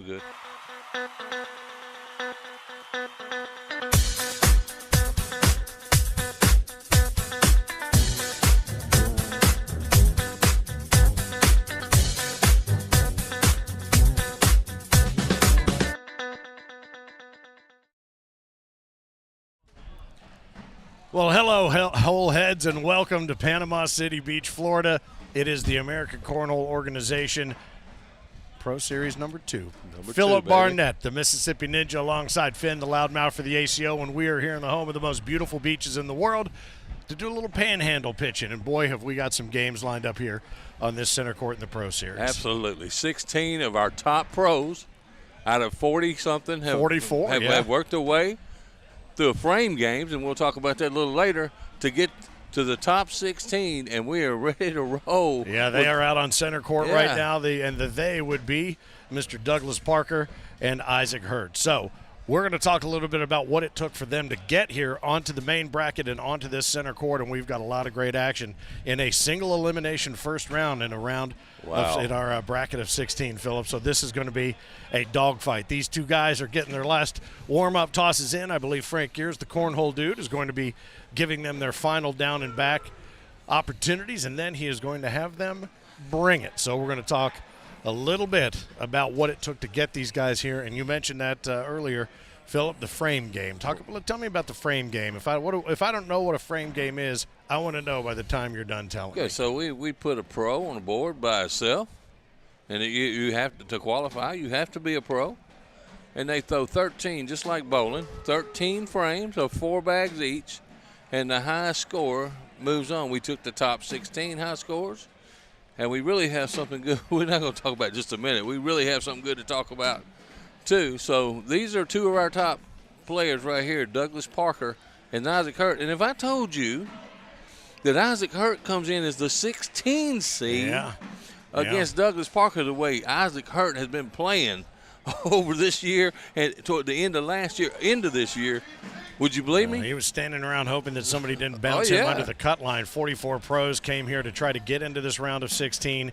We're good. Well, hello, whole heads, and welcome to Panama City Beach, Florida. It is the American Cornhole Organization Pro Series number 2. Philip Barnett, the Mississippi Ninja, alongside Finn, the loudmouth for the ACO, and we are here in the home of the most beautiful beaches in the world to do a little panhandle pitching. And boy, have we got some games lined up here on this center court in the Pro Series. Absolutely. 16 of our top pros out of 40-something have worked their way through frame games, and we'll talk about that a little later, to get to the top 16, and we are ready to roll. Yeah, they are out on center court right now. They would be Mr. Douglas Parker and Isaac Hurt. So we're going to talk a little bit about what it took for them to get here onto the main bracket and onto this center court, and we've got a lot of great action in a single elimination first round in a round in our bracket of 16, Philip. So this is going to be a dogfight. These two guys are getting their last warm-up tosses in. I believe Frank Gears, the cornhole dude, is going to be giving them their final down and back opportunities, and then he is going to have them bring it. So we're going to talk a little bit about what it took to get these guys here. And you mentioned that earlier, Philip, the frame game. Tell me about the frame game. If I don't know what a frame game is, I want to know by the time you're done telling me. Okay, so we put a pro on the board by itself, and you have to qualify, you have to be a pro. And they throw 13, just like bowling, 13 frames of 4 bags each, and the highest score moves on. We took the top 16 high scores, and we really have something good. We're not going to talk about it in just a minute. We really have something good to talk about, too. So these are two of our top players right here, Douglas Parker and Isaac Hurt. And if I told you that Isaac Hurt comes in as the 16 seed against Douglas Parker, the way Isaac Hurt has been playing over this year and toward the end of last year, into this year, would you believe me? He was standing around hoping that somebody didn't bounce him under the cut line. 44 pros came here to try to get into this round of 16,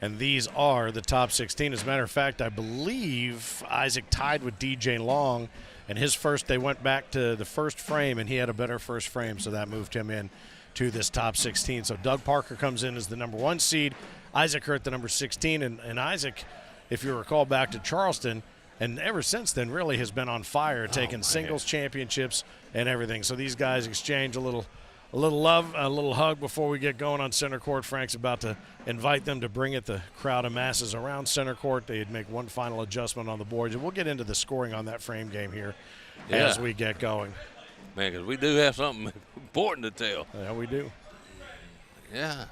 and these are the top 16. As a matter of fact, I believe Isaac tied with DJ Long, and they went back to the first frame, and he had a better first frame, so that moved him in to this top 16. So Doug Parker comes in as the number 1 seed, Isaac Hurt the number 16, and Isaac, if you recall back to Charleston, and ever since then really has been on fire, taking singles championships and everything. So these guys exchange a little love, a little hug before we get going on center court. Frank's about to invite them to bring it. The crowd of masses around center court. They'd make one final adjustment on the boards, and we'll get into the scoring on that frame game here as we get going. Man, because we do have something important to tell. Yeah, we do. Yeah.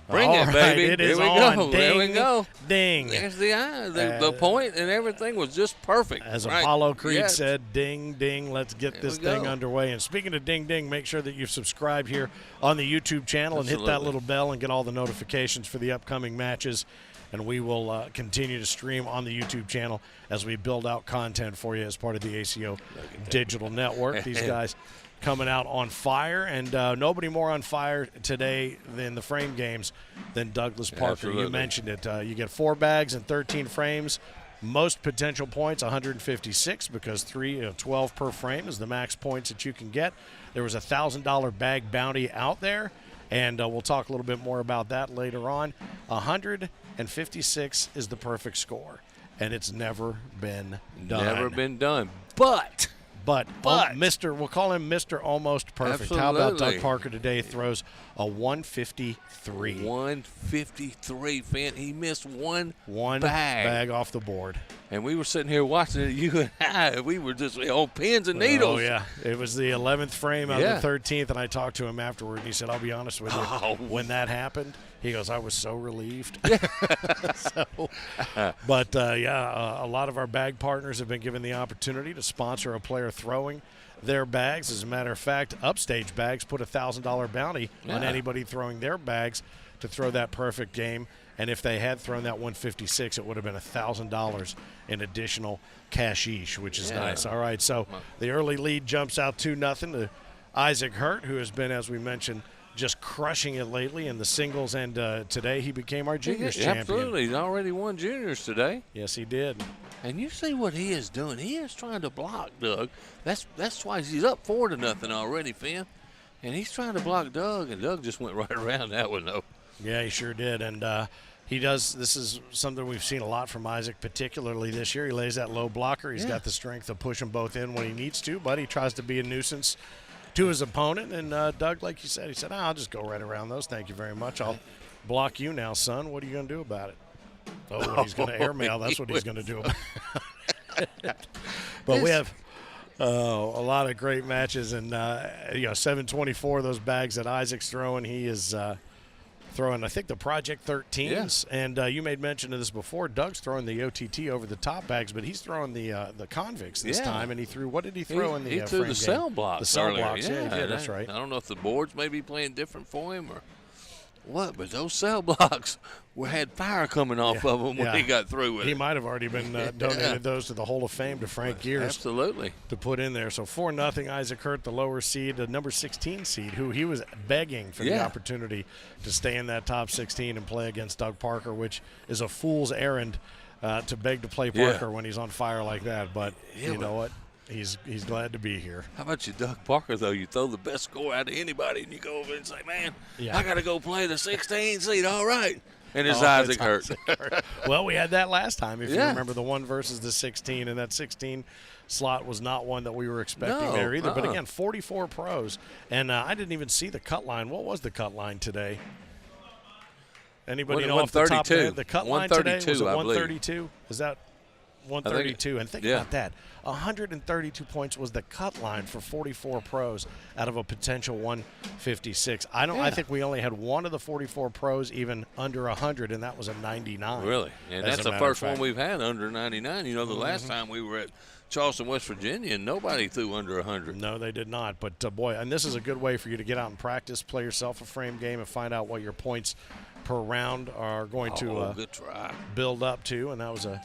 Bring it, baby. It is Here we on. go. Ding, there we go. Ding. There's the eye. The point and everything was just perfect. As Apollo Creed said, ding, ding, let's get this thing underway. And speaking of ding, ding, make sure that you've subscribed here on the YouTube channel and hit that little bell and get all the notifications for the upcoming matches. And we will continue to stream on the YouTube channel as we build out content for you as part of the ACO Digital Network. These guys coming out on fire, and nobody more on fire today than the frame games than Douglas Parker. Absolutely. You mentioned it. You get 4 bags and 13 frames. Most potential points, 156, because 12 per frame is the max points that you can get. There was a $1,000 bag bounty out there, and we'll talk a little bit more about that later on. 156 is the perfect score, and it's never been done. Never been done. But we'll call him Mr. Almost Perfect. Absolutely. How about Doug Parker today throws a 153. 153, Finn. He missed one bag off the board. And we were sitting here watching it, you and I. We were just pins and needles. Oh, yeah. It was the 11th frame out of the 13th, and I talked to him afterward, and he said, I'll be honest with you, when that happened, he goes, I was so relieved. A lot of our bag partners have been given the opportunity to sponsor a player throwing their bags. As a matter of fact, Upstage Bags put a $1,000 bounty on anybody throwing their bags to throw that perfect game. And if they had thrown that 156, it would have been $1,000 in additional cashish, which is nice. All right, so the early lead jumps out 2-0 to Isaac Hurt, who has been, as we mentioned, just crushing it lately in the singles, and today he became our juniors champion. Absolutely. He's already won juniors today. Yes, he did. And you see what he is doing. He is trying to block Doug. That's why he's up 4-0 already, Finn. And he's trying to block Doug, and Doug just went right around that one, though. Yeah, he sure did. And he does. This is something we've seen a lot from Isaac, particularly this year. He lays that low blocker. He's got the strength to push them both in when he needs to, but he tries to be a nuisance to his opponent. And Doug, like you said, he said, I'll just go right around those. Thank you very much. I'll block you now, son. What are you going to do about it? Oh, he's going to airmail. That's what he's going to do about it. But we have a lot of great matches. And, 724 of those bags that Isaac's throwing. He is throwing, I think, the Project 13s. Yeah. And you made mention of this before. Doug's throwing the OTT over the top bags, but he's throwing the Convicts this time. And he threw, what did he throw in the He threw the cell blocks. The cell earlier. blocks, yeah, he did. That's right. I don't know if the boards may be playing different for him or what, but those cell blocks had fire coming off of them when he got through with it. He might have already been donated those to the Hall of Fame to Frank Gears. Absolutely. To put in there. So 4-0, Isaac Hurt, the lower seed, the number 16 seed, who he was begging for the opportunity to stay in that top 16 and play against Doug Parker, which is a fool's errand to beg to play Parker when he's on fire like that. But you know what? He's glad to be here. How about you, Doug Parker, though? You throw the best score out of anybody, and you go over and say, man, I got to go play the 16 seed. All right. And his Isaac Hurt. Well, we had that last time, if you remember, the 1 versus the 16, and that 16 slot was not one that we were expecting there either. But, again, 44 pros. And I didn't even see the cut line. What was the cut line today? Anybody know off the top of their head? The cut line today, was it 132? Is that 132? And think about that. 132 points was the cut line for 44 pros out of a potential 156. I think we only had one of the 44 pros even under 100, and that was a 99. Really? And that's the first one we've had under 99. You know, the last time we were at Charleston, West Virginia, and nobody threw under 100. No, they did not. But, boy, and this is a good way for you to get out and practice, play yourself a frame game, and find out what your points per round are going to build up to. And that was a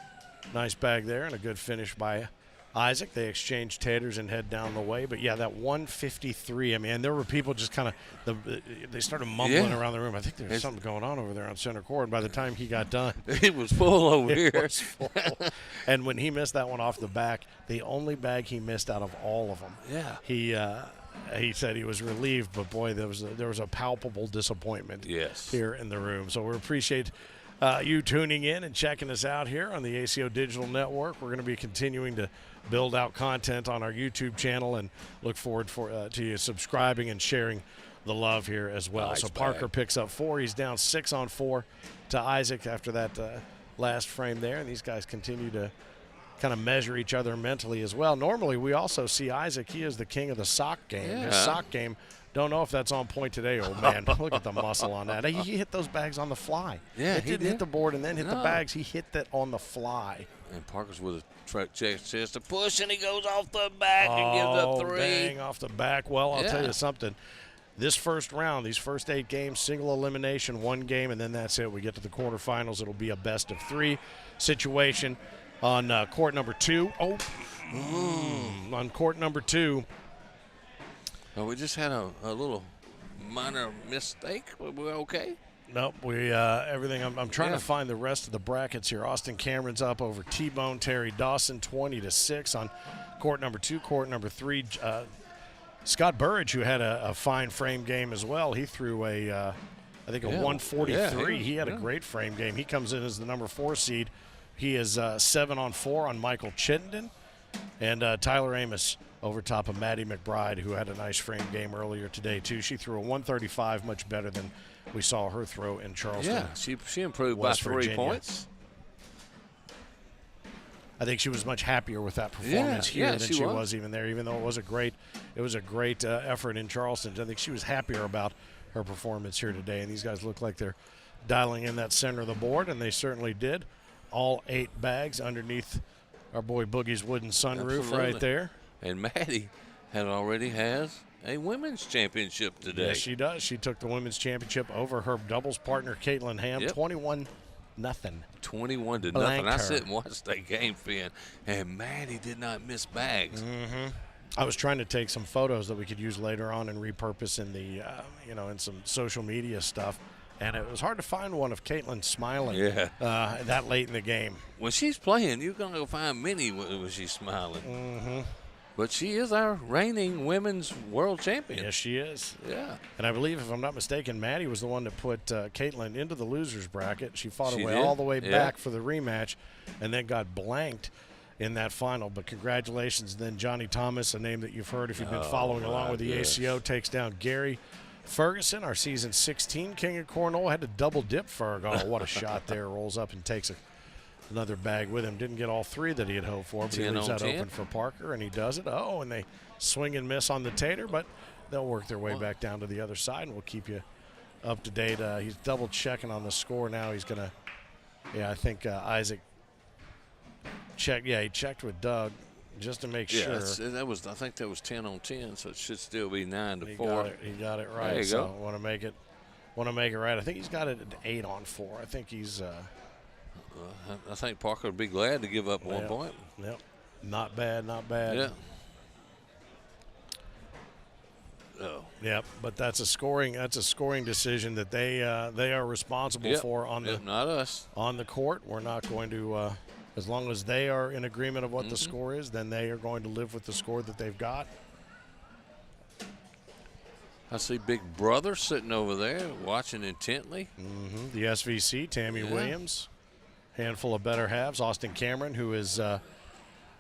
nice bag there and a good finish by Isaac. They exchanged taters and head down the way. But, yeah, that 153, I mean, there were people just kind of they started mumbling around the room. I think there's something going on over there on center court. And by the time he got done, it was full over here. It was full. And when he missed that one off the back, the only bag he missed out of all of them, he said he was relieved. But, boy, there was a palpable disappointment here in the room. So we appreciate you tuning in and checking us out here on the ACO Digital Network. We're going to be continuing to build out content on our YouTube channel and look forward to you subscribing and sharing the love here as well. Nice Parker picks up 4. He's down 6 on 4 to Isaac after that last frame there. And these guys continue to kind of measure each other mentally as well. Normally we also see Isaac. He is the king of the sock game. His sock game. Don't know if that's on point today, old man. Look at the muscle on that. He hit those bags on the fly. Yeah, he didn't hit the board and then hit the bags. He hit that on the fly. And Parker's with a chest to push, and he goes off the back and gives up 3. Dang, off the back. Well, I'll tell you something. This first round, these first 8 games, single elimination, 1 game, and then that's it. We get to the quarterfinals. It'll be a best-of-3 situation on court number 2. On court number 2. Oh, we just had a little minor mistake. Were we okay? Nope. Everything. I'm trying to find the rest of the brackets here. Austin Cameron's up over T-Bone Terry Dawson, 20-6 on court number 2. Court number 3. Scott Burridge, who had a fine frame game as well. He threw I think a 143. He had a great frame game. He comes in as the number 4 seed. He is 7 on 4 on Michael Chittenden, and Tyler Amos over top of Maddie McBride, who had a nice frame game earlier today, too. She threw a 135, much better than we saw her throw in Charleston. Yeah, she improved West by 3 points. I think she was much happier with that performance here than she was even there, even though it was a great effort in Charleston. I think she was happier about her performance here today, and these guys look like they're dialing in that center of the board, and they certainly did. All 8 bags underneath our boy Boogie's wooden sunroof right there. And Maddie already has a women's championship today. Yes, she does. She took the women's championship over her doubles partner, Caitlin Ham, 21-0. 21-0. I sit and watched that game, Finn, and Maddie did not miss bags. I was trying to take some photos that we could use later on and repurpose in the, in some social media stuff. And it was hard to find one of Caitlin smiling that late in the game. When she's playing, you're going to find many when she's smiling. Mm-hmm. But she is our reigning women's world champion. Yes, she is. Yeah. And I believe, if I'm not mistaken, Maddie was the one that put Caitlin into the loser's bracket. She fought her way all the way back for the rematch and then got blanked in that final. But congratulations. Then Johnny Thomas, a name that you've heard if you've been following along with the ACO, takes down Gary Ferguson, our season 16 king of Cornhole. Had to double dip Ferg. Oh, what a shot there. Rolls up and takes another bag with him. Didn't get all three that he had hoped for, but he leaves that open for Parker, and he does it. Oh, and they swing and miss on the tater, but they'll work their way back down to the other side, and we'll keep you up to date. He's double checking on the score now. He's going to, I think Isaac checked. Yeah, he checked with Doug just to make sure. I think that was 10 on 10, so it should still be 9-4. He got it right. There you go. Want to make it right. I think he's got it at 8 on 4. I think he's. I think Parker would be glad to give up 1 point. Yep. Not bad. Yeah. Oh. Yep. But that's a scoring decision that they are responsible for on the not us on the court. We're not going to. As long as they are in agreement of what the score is, then they are going to live with the score that they've got. I see Big Brother sitting over there watching intently. Mm-hmm. The SVC, Tammy Williams, handful of better halves. Austin Cameron, who has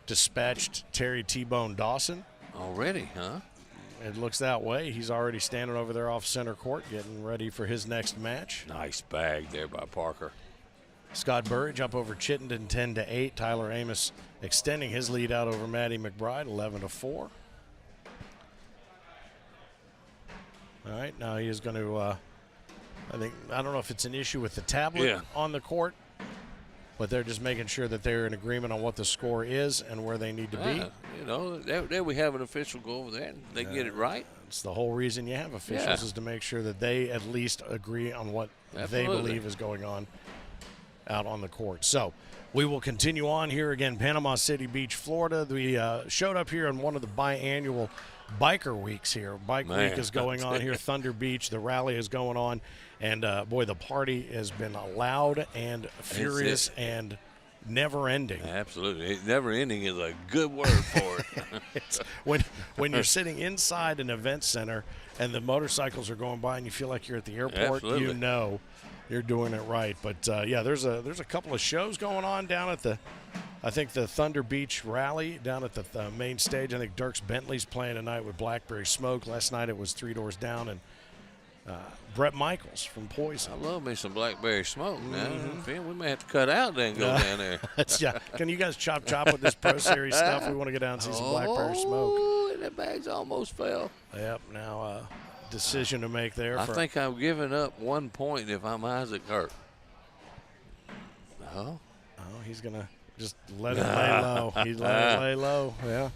dispatched Terry T-Bone Dawson. Already, huh? It looks that way. He's already standing over there off center court getting ready for his next match. Nice bag there by Parker. Scott Burridge up over Chittenden 10-8. Tyler Amos extending his lead out over Maddie McBride 11-4. All right, now he is going to, I don't know if it's an issue with the tablet on the court, but they're just making sure that they're in agreement on what the score is and where they need to be. There we have an official go over there and they get it right. It's the whole reason you have officials is to make sure that they at least agree on what they believe is going on out on the court. So we will continue on here again, Panama City Beach, Florida. We showed up here on one of the biannual biker weeks here. Bike week is going on here. Thunder Beach, the rally is going on. And, boy, the party has been loud and furious and never-ending. Absolutely. Never-ending is a good word for it. when you're sitting inside an event center and the motorcycles are going by and you feel like you're at the airport, you know you're doing it right. But, there's a couple of shows going on down at the Thunder Beach Rally down at the main stage. I think Dirks Bentley's playing tonight with Blackberry Smoke. Last night it was Three Doors Down and Brett Michaels from Poison. I love me some Blackberry Smoke now. We may have to cut out then and go down there. Can you guys chop with this Pro Series stuff? We want to get down and see some Blackberry Smoke. Oh, that bag's almost fell. Yep, now decision to make there. I think I'm giving up 1 point if I'm Isaac Hurt. Oh, he's going to just let it lay low. He let it lay low, yeah.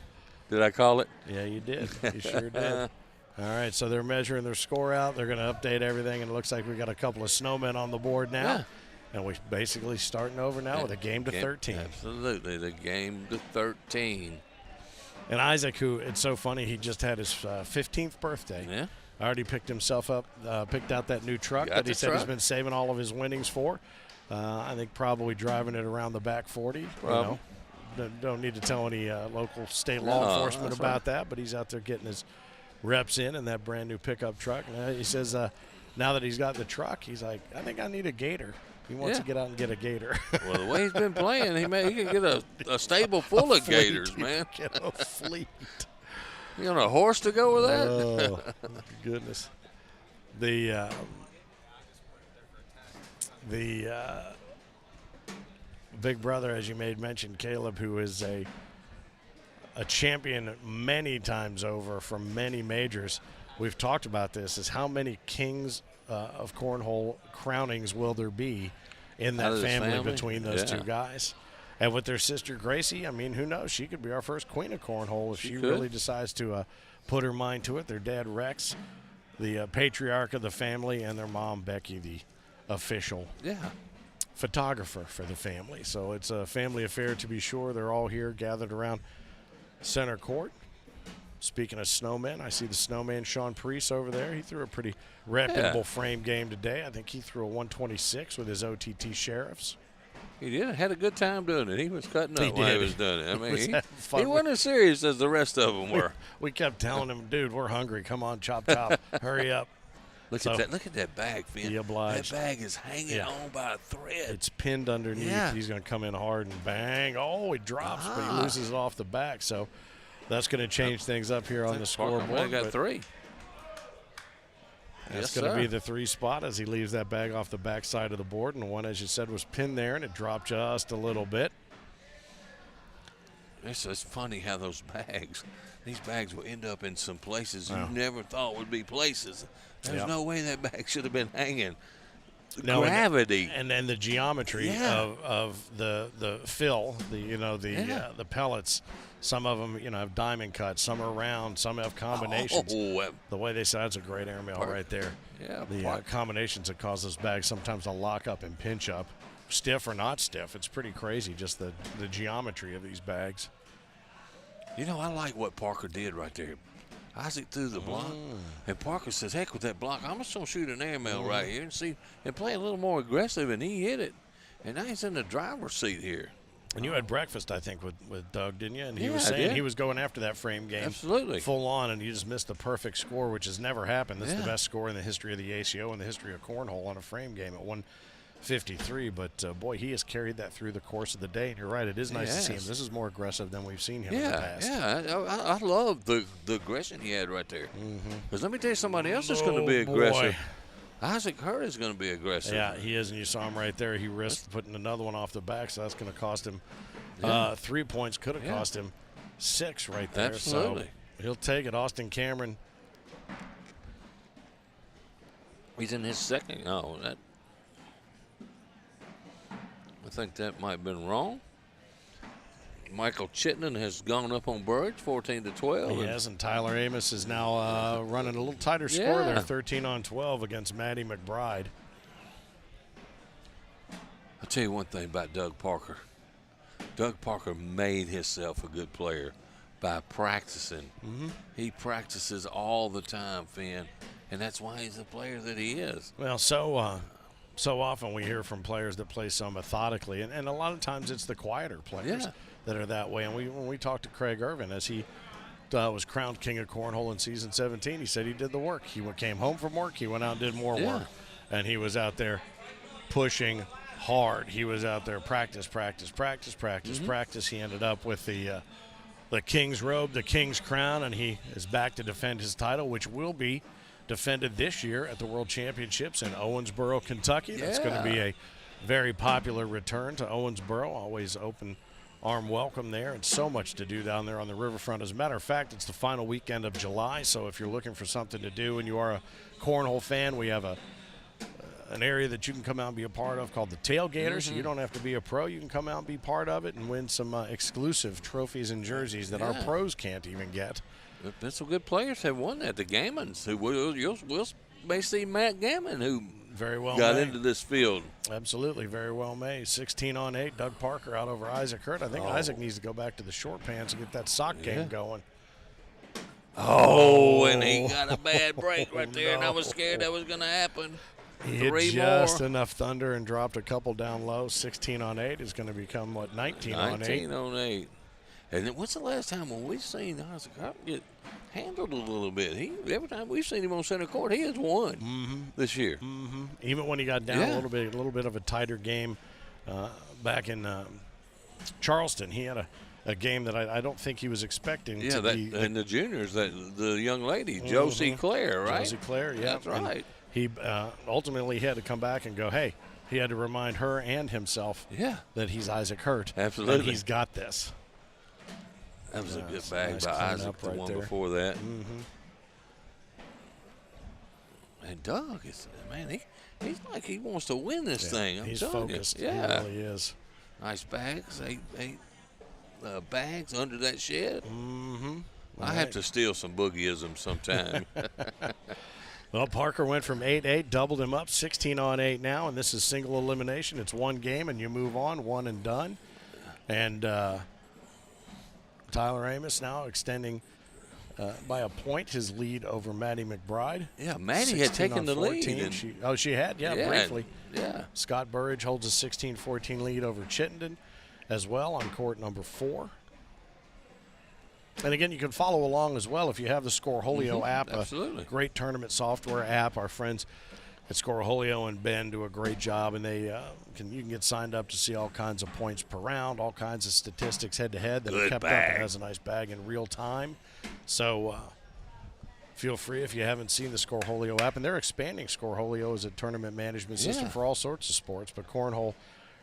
Did I call it? Yeah, you did. You sure did. All right, so they're measuring their score out. They're going to update everything, and it looks like we got a couple of snowmen on the board now. Yeah. And we're basically starting over now with a game to 13. Absolutely, the game to 13. And Isaac, who, it's so funny, he just had his 15th birthday. Yeah. Already picked himself up, picked out that new truck that he said he's been saving all of his winnings for. I think probably driving it around the back 40. Don't need to tell any local state law enforcement about that, but he's out there getting his reps in that brand new pickup truck. He says now that he's got the truck, he's like, I think I need a gator. He wants to get out and get a gator. Well, the way he's been playing, he can get a stable full of gators, man. Get a fleet. You on a horse to go with that? Oh, goodness. The big brother, as you made mention, Caleb, who is a champion many times over from many majors. We've talked about this, is how many kings of cornhole crownings will there be in that family between those two guys? And with their sister Gracie, I mean, who knows? She could be our first queen of cornhole if she really decides to put her mind to it. Their dad, Rex, the patriarch of the family, and their mom, Becky, the official photographer for the family. So it's a family affair to be sure. They're all here gathered around center court. Speaking of snowmen, I see the snowman Sean Priest over there. He threw a pretty reputable frame game today. I think he threw a 126 with his OTT Sheriffs. He did. Had a good time doing it. He was cutting up while he was doing it. I mean, he wasn't as serious as the rest of them were. We kept telling him, dude, we're hungry. Come on, chop, chop. Hurry up. Look at that. Look at that bag, Finn. Be obliged. That bag is hanging on by a thread. It's pinned underneath. Yeah. He's going to come in hard and bang. Oh, he drops, but he loses it off the back. So that's going to change things up here on the scoreboard. I got 3. That's going to be the 3 spot as he leaves that bag off the back side of the board. And the one, as you said, was pinned there, and it dropped just a little bit. It's funny how these bags will end up in some places you never thought would be places. There's no way that bag should have been hanging. Gravity. And then the geometry of the fill, the pellets. Some of them, have diamond cuts. Some are round. Some have combinations. The way they say, that's a great airmail right there. Yeah. The combinations that cause those bags sometimes to lock up and pinch up, stiff or not stiff. It's pretty crazy, just the geometry of these bags. I like what Parker did right there. Isaac threw the block, and Parker says, heck with that block. I'm just going to shoot an airmail right here and play a little more aggressive, and he hit it. And now he's in the driver's seat here. And you had breakfast, I think, with Doug, didn't you? And he was saying he was going after that frame game full on, and you just missed the perfect score, which has never happened. That's the best score in the history of the ACO and the history of Cornhole on a frame game at 153. But, boy, he has carried that through the course of the day. And you're right, it is nice to see him. This is more aggressive than we've seen him in the past. I love the aggression he had right there. Because let me tell you, somebody else is going to be aggressive. Boy. Isaac Hurt is going to be aggressive. Yeah, he is, and you saw him right there. He risked putting another one off the back, so that's going to cost him 3 points. Could have cost him 6 right there. Absolutely. So he'll take it. Austin Cameron. He's in his second. Oh, I think that might have been wrong. Michael Chittenden has gone up on Burge, 14-12. He has, and Tyler Amos is now running a little tighter score there, 13-12 against Matty McBride. I'll tell you one thing about Doug Parker. Doug Parker made himself a good player by practicing. He practices all the time, Finn, and that's why he's the player that he is. Well, so often we hear from players that play so methodically, and a lot of times it's the quieter players that are that way. And when we talked to Craig Irvin, as he was crowned king of Cornhole in season 17, he said he did the work. He came home from work, he went out and did more work, and he was out there pushing hard. He was out there practice. He ended up with the king's robe, the king's crown, and he is back to defend his title, which will be defended this year at the World Championships in Owensboro, Kentucky. That's going to be a very popular return to Owensboro. Always open arm welcome there, and so much to do down there on the riverfront. As a matter of fact, it's the final weekend of July, so if you're looking for something to do and you are a Cornhole fan, we have an area that you can come out and be a part of called the Tailgaters. So you don't have to be a pro. You can come out and be part of it and win some exclusive trophies and jerseys that our pros can't even get. But some good players have won that. The Gammons, who we'll may see Matt Gammon, who very well got into this field. Absolutely, very well made. 16-8, Doug Parker out over Isaac Hurt. I think Isaac needs to go back to the short pants and get that sock game going. And he got a bad break right there, and I was scared that was going to happen. He hit just enough thunder and dropped a couple down low. 16-8 is going to become, 19-8? 19-8. And then what's the last time when we've seen Isaac Hurt get handled a little bit? Every time we've seen him on center court, he has won this year. Even when he got down a little bit of a tighter game back in Charleston, he had a game that I don't think he was expecting to be. And the juniors, the young lady, Josie Claire, right? Josie Claire, yeah. That's right. And he ultimately had to come back and go, hey, he had to remind her and himself that he's Isaac Hurt. Absolutely. And he's got this. That was a good bag by Isaac, the one before that. And Doug, he's like he wants to win this thing. He's focused. He really is. Nice bags, eight bags under that shed. I have to steal some boogieism sometime. Well, Parker went from 8-8, doubled him up, 16-8 now, and this is single elimination. It's one game, and you move on, one and done. And Tyler Amos now extending by a point, his lead over Maddie McBride. Yeah, Maddie had taken the lead. She had, briefly. Yeah. Scott Burridge holds a 16-14 lead over Chittenden as well on court number 4. And again, you can follow along as well if you have the Cornhole app. Absolutely. A great tournament software app. Our friends at Cornhole and Ben do a great job, and they you can get signed up to see all kinds of points per round, all kinds of statistics head-to-head that are kept up, and has a nice bag in real time. So feel free if you haven't seen the Cornhole app, and they're expanding Cornhole as a tournament management system for all sorts of sports, but Cornhole,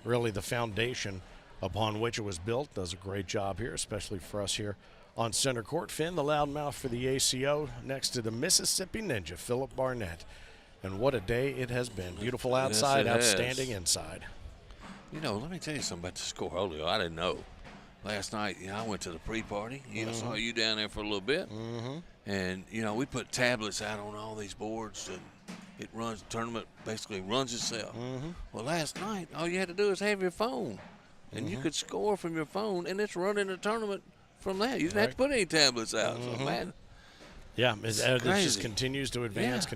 really the foundation upon which it was built, does a great job here, especially for us here on center court. Finn, the loudmouth for the ACO, next to the Mississippi Ninja, Philip Barnett. And what a day it has been. Beautiful outside, outstanding inside. You know, let me tell you something about the Cornhole. I didn't know. Last night, I went to the pre-party. I saw you down there for a little bit. And, we put tablets out on all these boards, and it runs, the tournament basically runs itself. Well, last night, all you had to do is have your phone. And you could score from your phone, and it's running the tournament from that. You didn't have to put any tablets out. So, man. Yeah, it just continues to advance,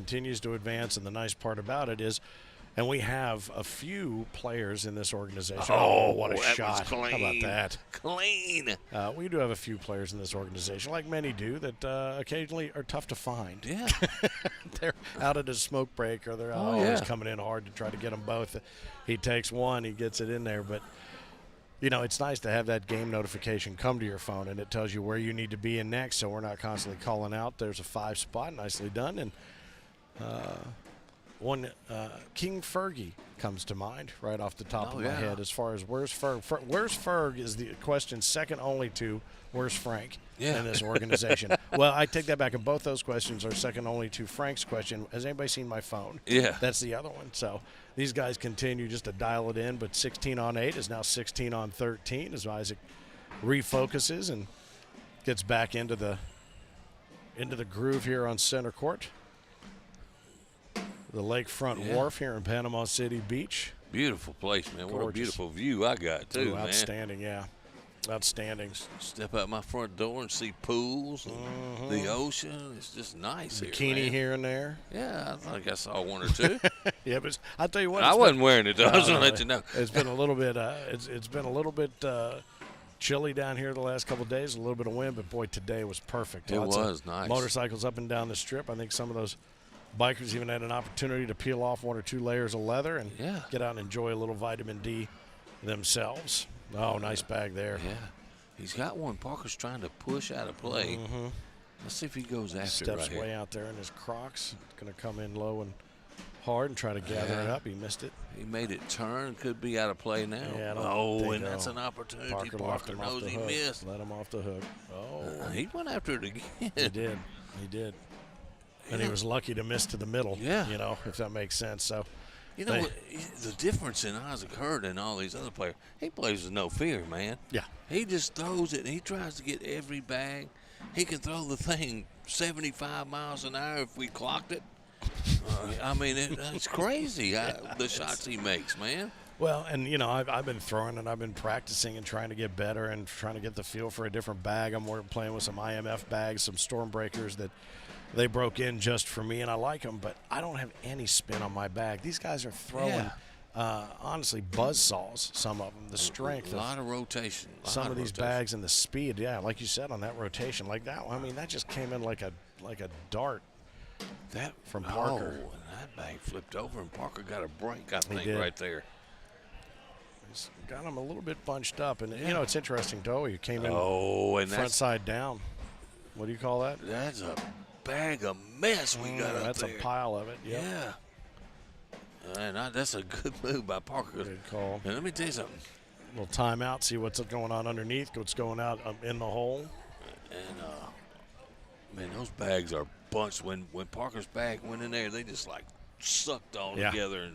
and the nice part about it is, and we have a few players in this organization. Oh, what a shot. How about that? Clean. We do have a few players in this organization, like many do, that occasionally are tough to find. Yeah. They're out at a smoke break, or they're always coming in hard to try to get them both. He takes one, he gets it in there, but it's nice to have that game notification come to your phone, and it tells you where you need to be in next, so we're not constantly calling out. There's a 5 spot, nicely done. And one King Fergie comes to mind right off the top of my head as far as where's Ferg. Where's Ferg is the question second only to where's Frank in this organization. Well, I take that back, and both those questions are second only to Frank's question. Has anybody seen my phone? Yeah. That's the other one. So these guys continue just to dial it in, but 16 on 8 is now 16 on 13 as Isaac refocuses and gets back into the groove here on center court. The lakefront wharf here in Panama City Beach. Beautiful place, man. Gorgeous. What a beautiful view I got, too, man. Outstanding, yeah. Outstanding. Step out my front door and see pools and the ocean. It's just nice here, Bikini here and there. Yeah, I think I saw one or two. Yeah, but I'll tell you what. I wasn't wearing it, though. I was going to let you know. It's been a little bit chilly down here the last couple of days, a little bit of wind, but, boy, today was perfect. It was nice. Motorcycles up and down the strip. I think some of those bikers even had an opportunity to peel off 1 or 2 layers of leather and get out and enjoy a little vitamin D themselves. Oh, nice bag there. Yeah. He's got one. Parker's trying to push out of play. Let's see if he goes after it right Steps way here. out there in his Crocs. Going to come in low and hard and try to gather it up. He missed it. He made it turn. Could be out of play now. Yeah, and that's an opportunity. Parker knows he missed. Let him off the hook. Oh. He went after it again. He did. And he was lucky to miss to the middle. Yeah. If that makes sense. So. The difference in Isaac Hurd and all these other players, he plays with no fear, man. Yeah. He just throws it. He tries to get every bag. He can throw the thing 75 miles an hour if we clocked it. It's crazy the shots he makes, man. Well, and, I've been throwing and I've been practicing and trying to get better and trying to get the feel for a different bag. I'm playing with some IMF bags, some Stormbreakers that they broke in just for me, and I like them, but I don't have any spin on my bag. These guys are throwing, honestly, buzzsaws, some of them. The strength. A lot of rotation. Some of these bags and the speed, like you said, on that rotation. Like that one, that just came in like a dart. That from Parker. Oh, and that bag flipped over, and Parker got a break, I think, right there. He's got him a little bit bunched up. And, it's interesting, though. He came in and front side down. What do you call that? That's a bag of mess we got up that's there. A pile of it. Yep. Yeah. And that's a good move by Parker. Good call. And let me tell you something. A little timeout, see what's going on underneath, what's going out in the hole. And, man, those bags are bunched. When Parker's bag went in there, they just, sucked all together.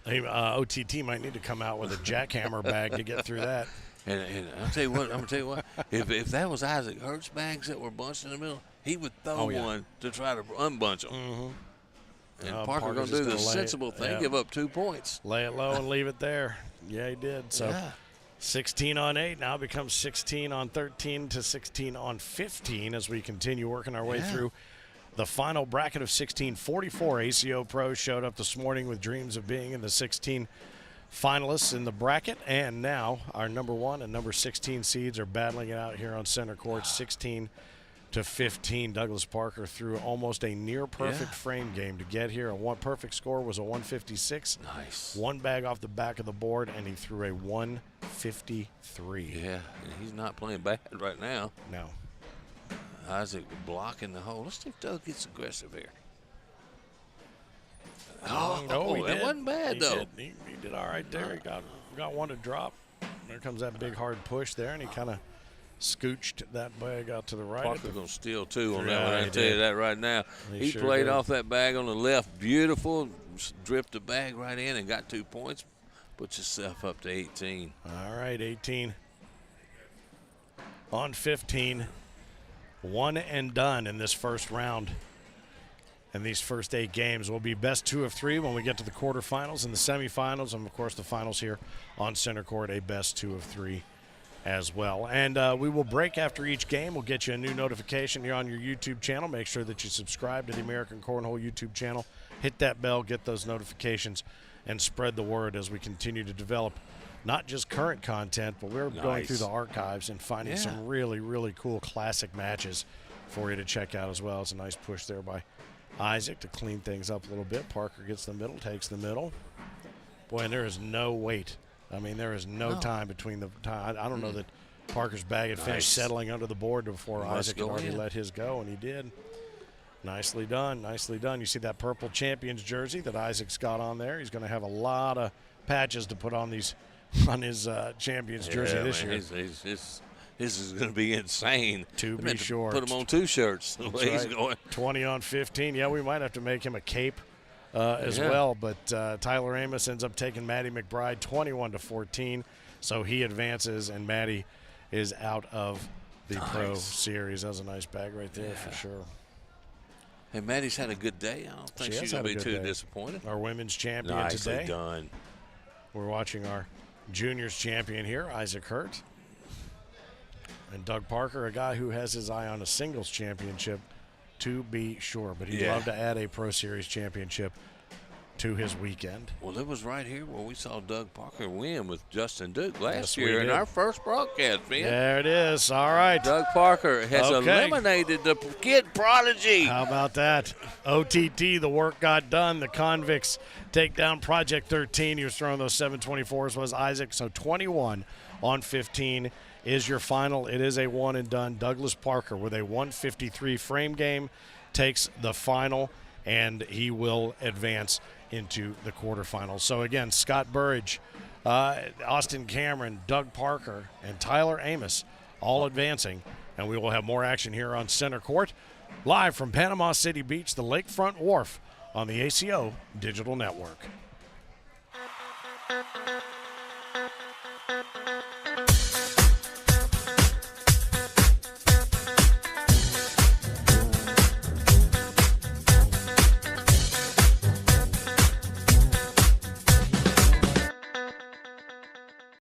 And OTT might need to come out with a jackhammer bag to get through that. And I'm gonna tell you what. If that was Isaac Hurt's bags that were bunched in the middle, he would throw one to try to unbunch them. And Parker gonna do the sensible thing, give up 2 points. Lay it low and leave it there. Yeah, he did. So 16 on 8 now becomes 16 on 13 to 16 on 15 as we continue working our way through the final bracket of 1644. ACO Pro showed up this morning with dreams of being in the 16 finalists in the bracket, and now our number 1 and number 16 seeds are battling it out here on center court, 16 to 15. Douglas Parker threw almost a near perfect frame game to get here. A one perfect score was a 156. Nice. One bag off the back of the board, and he threw a 153. Yeah, and he's not playing bad right now. No. Isaac blocking the hole. Let's see if Doug gets aggressive here. Oh, he that did. wasn't bad, though. He did all right there. He got one to drop. There comes that big hard push there, and he kind of scooched that bag out to the right. Parker's going to steal two on that one. I he can tell you did. that right now. He sure played did. off that bag on the left. Beautiful. Dripped the bag right in and got 2 points. Put yourself up to 18. All right, 18 on 15. One and done in this first round. And these first 8 games will be best 2 of 3 when we get to the quarterfinals and the semifinals, and of course the finals here on center court, a best 2 of 3 as well. And we will break after each game. We'll get you a new notification here on your YouTube channel. Make sure that you subscribe to the American Cornhole YouTube channel. Hit that bell, get those notifications, and spread the word as we continue to develop not just current content, but we're going through the archives and finding some really, really cool classic matches for you to check out as well. It's a nice push there by Isaac to clean things up a little bit. Parker gets the middle, takes the middle. Boy, and there is no wait. I mean, there is no time between the time. I don't know that Parker's bag had finished settling under the board before Isaac had already let his go, and he did. Nicely done, nicely done. You see that purple Champions jersey that Isaac's got on there. He's going to have a lot of patches to put on his Champions jersey this year. This is going to be insane. To be sure. Put him on 2 shirts the way he's going. 20 on 15. Yeah, we might have to make him a cape as well. But Tyler Amos ends up taking Maddie McBride 21 to 14. So he advances, and Maddie is out of the Pro Series. That was a nice bag right there for sure. Hey, Maddie's had a good day. I don't think she's going to be too disappointed. Our women's champion Nicely today. done. We're watching our juniors champion here, Isaac Hurt. And Doug Parker, a guy who has his eye on a singles championship, to be sure. But he'd love to add a Pro Series championship to his weekend. Well, it was right here where we saw Doug Parker win with Justin Duke last year in our first broadcast, man. There it is. All right. Doug Parker has eliminated the kid prodigy. How about that? OTT, the work got done. The Convicts take down Project 13. He was throwing those 724s, was Isaac. So 21 on 15 is your final. It is a one and done. Douglas Parker with a 153 frame game takes the final, and he will advance into the quarterfinals. So again, Scott Burridge, Austin Cameron, Doug Parker, and Tyler Amos all advancing, and we will have more action here on center court, live from Panama City Beach, the Lakefront Wharf, on the ACO Digital Network.